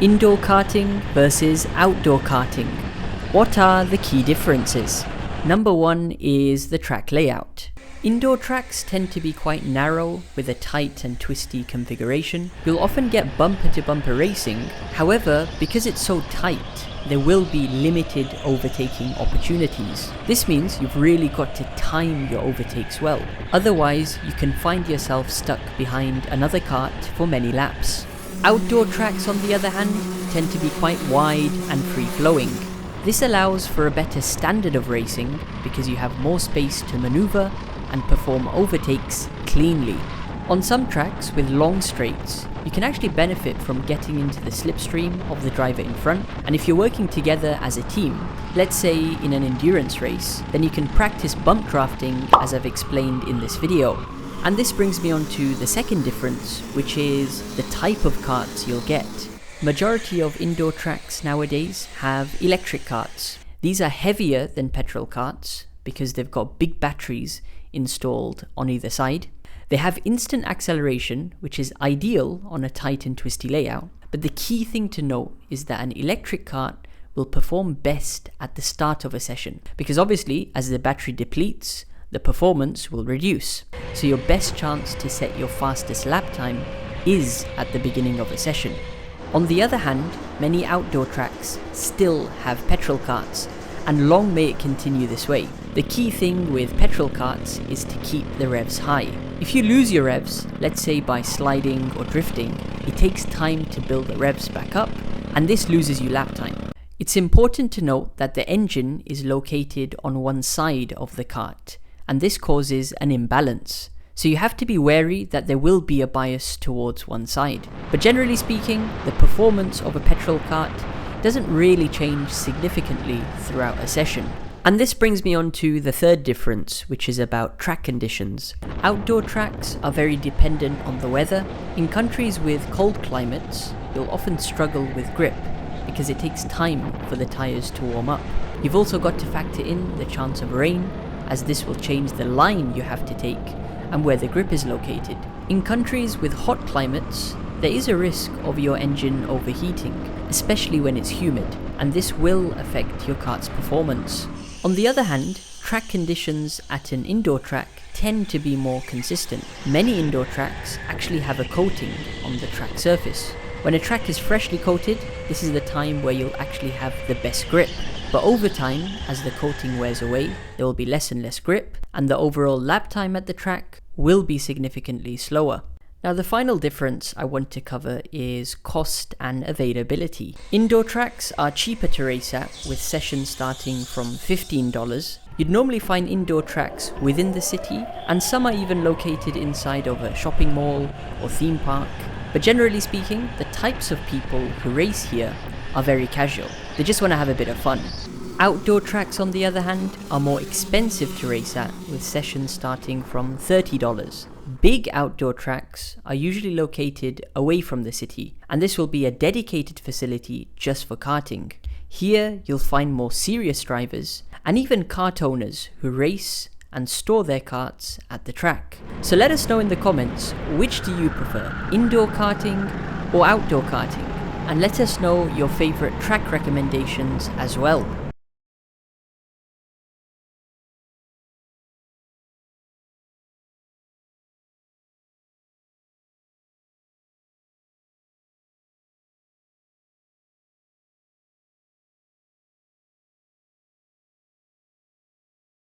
Indoor karting versus outdoor karting. What are the key differences? Number one is the track layout. Indoor tracks tend to be quite narrow with a tight and twisty configuration. You'll often get bumper to bumper racing. However, because it's so tight, there will be limited overtaking opportunities. This means you've really got to time your overtakes well. Otherwise, you can find yourself stuck behind another kart for many laps. Outdoor tracks, on the other hand, tend to be quite wide and free-flowing. This allows for a better standard of racing because you have more space to maneuver and perform overtakes cleanly. On some tracks with long straights, you can actually benefit from getting into the slipstream of the driver in front, and if you're working together as a team, let's say in an endurance race, then you can practice bump drafting as I've explained in this video. And this brings me on to the second difference, which is the type of karts you'll get. Majority of indoor tracks nowadays have electric karts. These are heavier than petrol karts because they've got big batteries installed on either side. They have instant acceleration, which is ideal on a tight and twisty layout. But the key thing to note is that an electric kart will perform best at the start of a session, because obviously as the battery depletes, the performance will reduce. So your best chance to set your fastest lap time is at the beginning of a session. On the other hand, many outdoor tracks still have petrol karts, and long may it continue this way. The key thing with petrol karts is to keep the revs high. If you lose your revs, let's say by sliding or drifting, it takes time to build the revs back up, and this loses you lap time. It's important to note that the engine is located on one side of the kart, and this causes an imbalance. So you have to be wary that there will be a bias towards one side. But generally speaking, the performance of a petrol kart doesn't really change significantly throughout a session. And this brings me on to the third difference, which is about track conditions. Outdoor tracks are very dependent on the weather. In countries with cold climates, you'll often struggle with grip because it takes time for the tyres to warm up. You've also got to factor in the chance of rain, as this will change the line you have to take and where the grip is located. In countries with hot climates, there is a risk of your engine overheating, especially when it's humid, and this will affect your kart's performance. On the other hand, track conditions at an indoor track tend to be more consistent. Many indoor tracks actually have a coating on the track surface. When a track is freshly coated, this is the time where you'll actually have the best grip. But over time, as the coating wears away, there will be less and less grip, and the overall lap time at the track will be significantly slower. Now, the final difference I want to cover is cost and availability. Indoor tracks are cheaper to race at, with sessions starting from $15. You'd normally find indoor tracks within the city, and some are even located inside of a shopping mall or theme park. But generally speaking, the types of people who race here are very casual. They just want to have a bit of fun. Outdoor tracks, on the other hand, are more expensive to race at, with sessions starting from $30. Big outdoor tracks are usually located away from the city, and this will be a dedicated facility just for karting. Here, you'll find more serious drivers and even kart owners who race and store their karts at the track. So let us know in the comments, which do you prefer, indoor karting or outdoor karting? And let us know your favorite track recommendations as well.